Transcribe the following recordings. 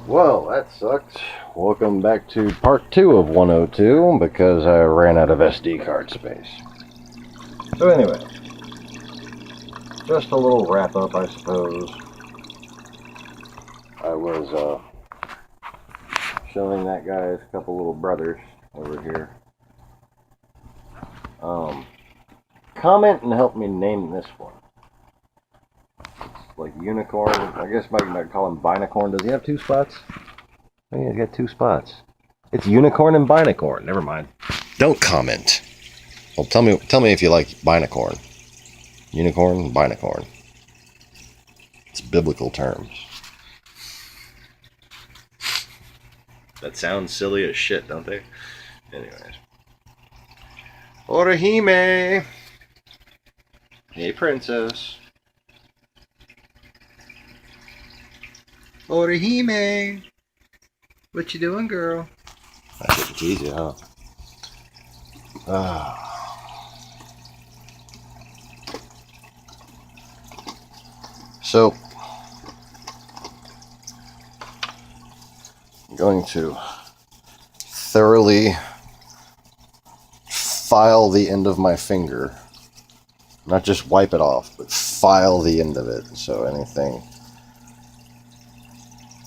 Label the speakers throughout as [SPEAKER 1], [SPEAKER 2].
[SPEAKER 1] Well, that sucks. Welcome back to part 2 of 102 because I ran out of SD card space. So anyway, just a little wrap up, I suppose. I was showing that guy's couple little brothers over here. Comment and help me name this one. It's like unicorn. I guess you might call him binacorn. Does he have 2 spots? Oh yeah, he's got 2 spots. It's unicorn and binacorn. Never mind. Don't comment. Well, tell me if you like binacorn. Unicorn, binacorn. It's biblical terms. That sounds silly as shit, don't they? Anyways. Orihime! Hey, princess. Orihime! What you doing, girl? I think it's easy, huh? So, I'm going to thoroughly file the end of my finger. Not just wipe it off, but file the end of it so anything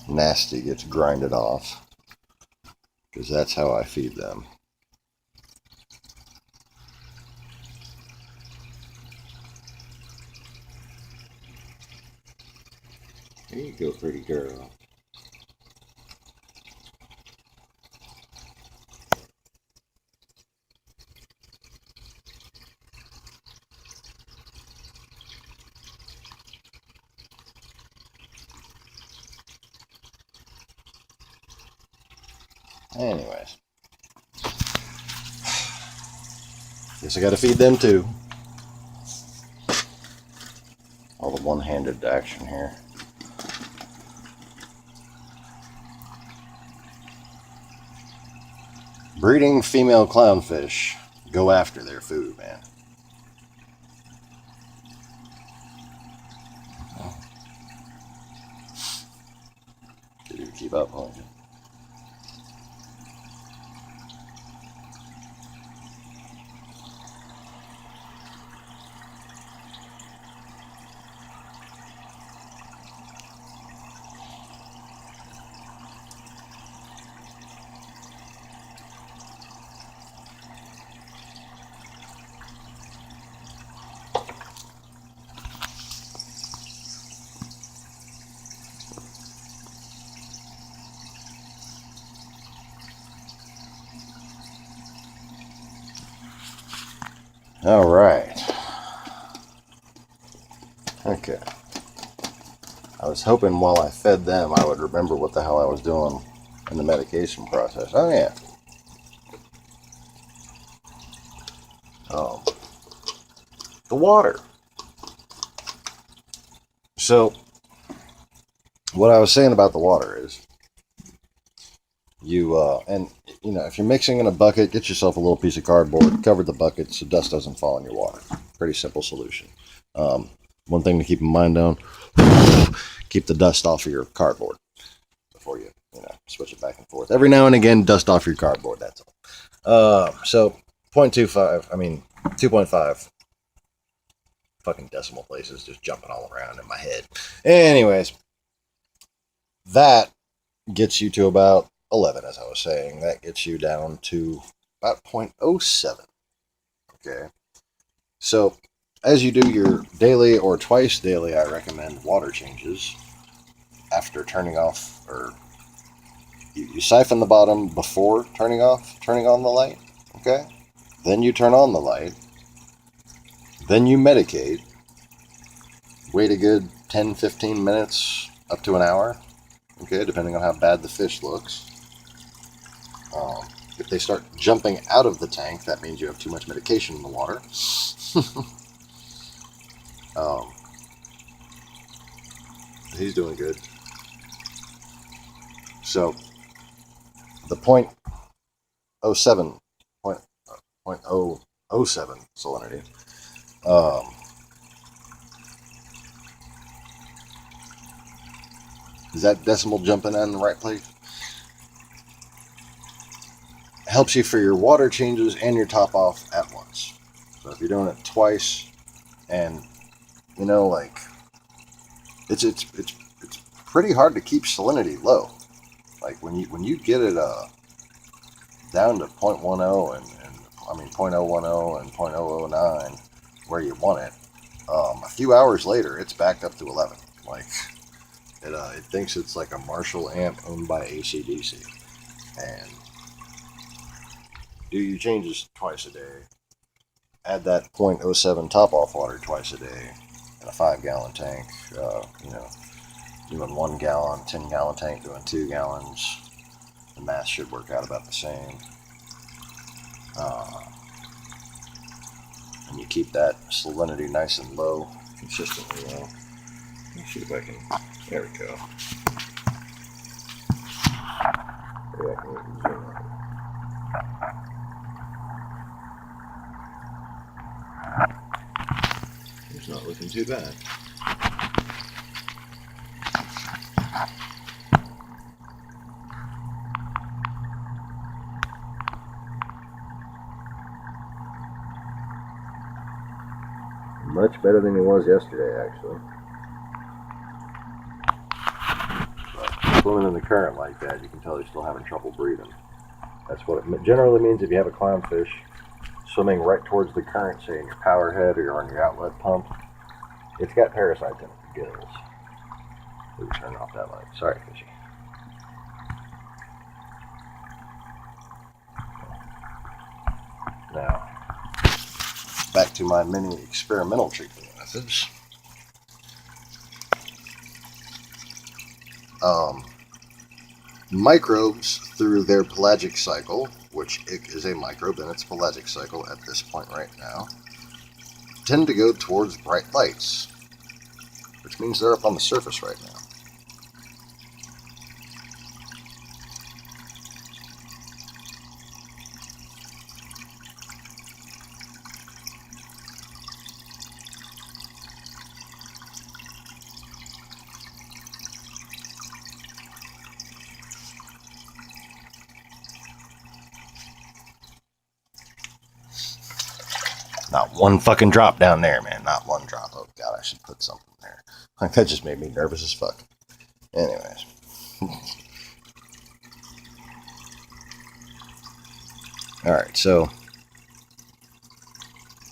[SPEAKER 1] nasty gets grinded off. Because that's how I feed them. There you go, pretty girl. Anyways. Guess I gotta feed them too. All the one-handed action here. Breeding female clownfish go after their food, man. You keep up, won't you? All right. Okay. I was hoping while I fed them I would remember what the hell I was doing in the medication process. Oh, yeah. The water. So, what I was saying about the water is, if you're mixing in a bucket, get yourself a little piece of cardboard, cover the bucket so dust doesn't fall in your water. Pretty simple solution. One thing to keep in mind, keep the dust off of your cardboard before you switch it back and forth. Every now and again, dust off your cardboard, that's all. So 2.5. Fucking decimal places just jumping all around in my head. Anyways, that gets you to about 11, as I was saying. That gets you down to about 0.07. Okay. So, as you do your daily or twice daily, I recommend water changes after turning off, or you siphon the bottom before turning on the light. Okay. Then you turn on the light. Then you medicate. Wait a good 10-15 minutes up to an hour. Okay, depending on how bad the fish looks. If they start jumping out of the tank, that means you have too much medication in the water. He's doing good. So, the 0.07 salinity. Is that decimal jumping in the right place? Helps you for your water changes and your top off at once. So if you're doing it twice, and you know, like it's pretty hard to keep salinity low. Like when you get it down to 0.10 and I mean 0.010 and 0.009 where you want it, a few hours later it's back up to 11. Like it thinks it's like a Marshall amp owned by AC/DC, and do your changes twice a day. Add that 0.07 top off water twice a day in a 5-gallon tank. You know, doing 1 gallon, 10-gallon tank, doing 2 gallons. The math should work out about the same. And you keep that salinity nice and low, consistently low. Let me see if I can. There we go. Maybe I can zoom out. It's not looking too bad. Much better than he was yesterday, actually. But swimming in the current like that, you can tell he's still having trouble breathing. That's what it generally means if you have a clownfish swimming right towards the current, say in your power head or on your outlet pump. It's got parasites in it, gills. Let me turn off that light. Sorry, fishy. Now, back to my mini experimental treatment methods. Microbes, through their pelagic cycle, which is a microbe in its pelagic cycle at this point right now, tend to go towards bright lights, which means they're up on the surface right now. Not one fucking drop down there, man. Not one drop. Oh, God, I should put something there. Like, that just made me nervous as fuck. Anyways. Alright, so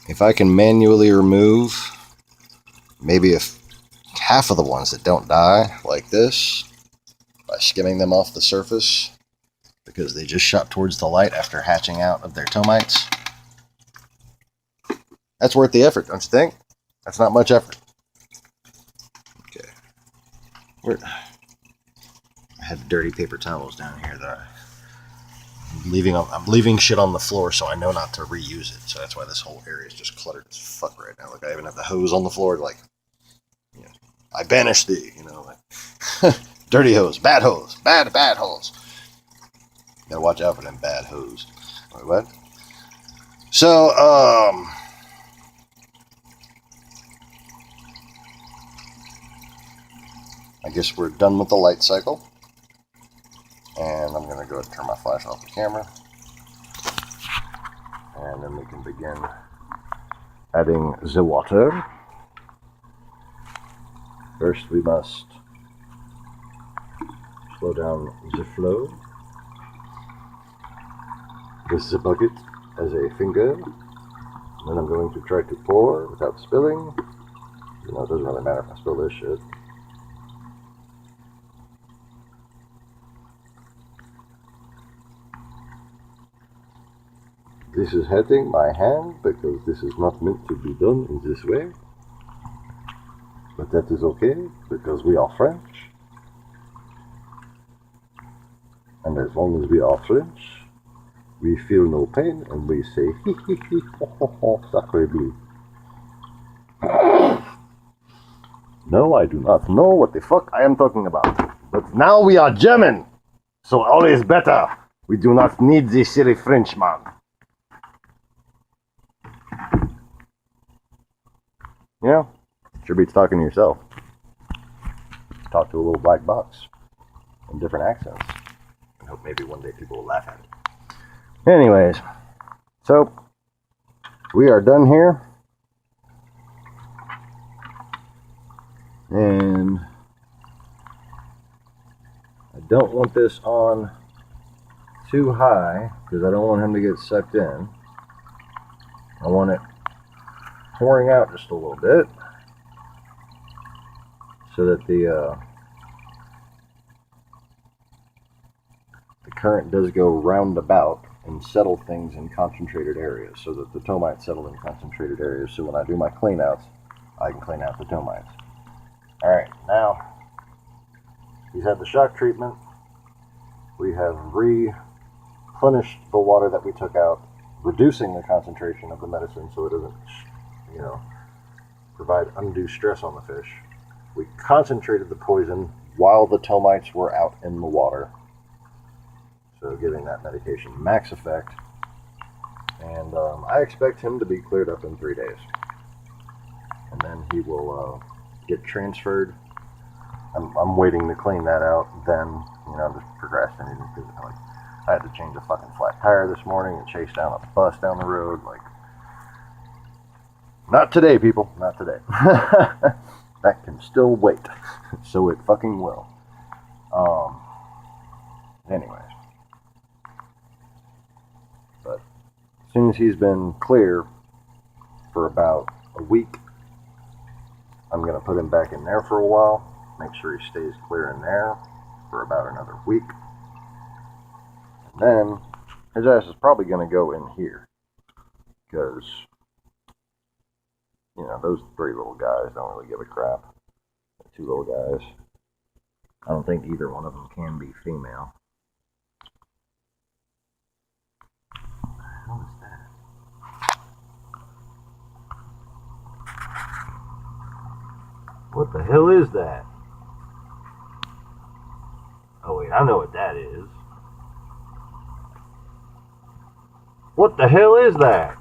[SPEAKER 1] if I can manually remove maybe half of the ones that don't die, like this, by skimming them off the surface, because they just shot towards the light after hatching out of their tomites, that's worth the effort, don't you think? That's not much effort. Okay. I had dirty paper towels down here that I'm leaving shit on the floor, so I know not to reuse it. So that's why this whole area is just cluttered as fuck right now. Like, I even have the hose on the floor. Like, you know, I banish thee. You know, like dirty hose, bad hose. Gotta watch out for them bad hose. Wait, what? So, I guess we're done with the light cycle. And I'm going to go ahead and turn my flash off the camera. And then we can begin adding the water. First we must slow down the flow with the bucket as a finger. And then I'm going to try to pour without spilling. You know, it doesn't really matter if I spill this shit. This is hurting my hand because this is not meant to be done in this way. But that is okay because we are French. And as long as we are French, we feel no pain and we say hee hee hee ho ho ho sacre bleu. No, I do not know what the fuck I am talking about. But now we are German, so all is better. We do not need the silly Frenchman. Yeah, sure beats talking to yourself. talk to a little black box in different accents. I hope maybe one day people will laugh at it. Anyways, so we are done here. And I don't want this on too high because I don't want him to get sucked in. I want it pouring out just a little bit so that the current does go roundabout and settle things in concentrated areas, so that the tomites settle in concentrated areas, so when I do my clean outs, I can clean out the tomites. Alright, now he's had the shock treatment. We have replenished the water that we took out, reducing the concentration of the medicine so it doesn't, provide undue stress on the fish. We concentrated the poison while the tomites were out in the water, so giving that medication max effect. And I expect him to be cleared up in 3 days. And then he will get transferred. I'm waiting to clean that out. Then, I'm just procrastinating because I had to change a fucking flat tire this morning and chase down a bus down the road. Not today, people. Not today. That can still wait. So it fucking will. Anyways. But as soon as he's been clear for about a week, I'm going to put him back in there for a while. Make sure he stays clear in there for about another week. And then his ass is probably going to go in here. Because, those 3 little guys don't really give a crap. The 2 little guys. I don't think either one of them can be female. What is that? What the hell is that? Oh wait, I know what that is. What the hell is that?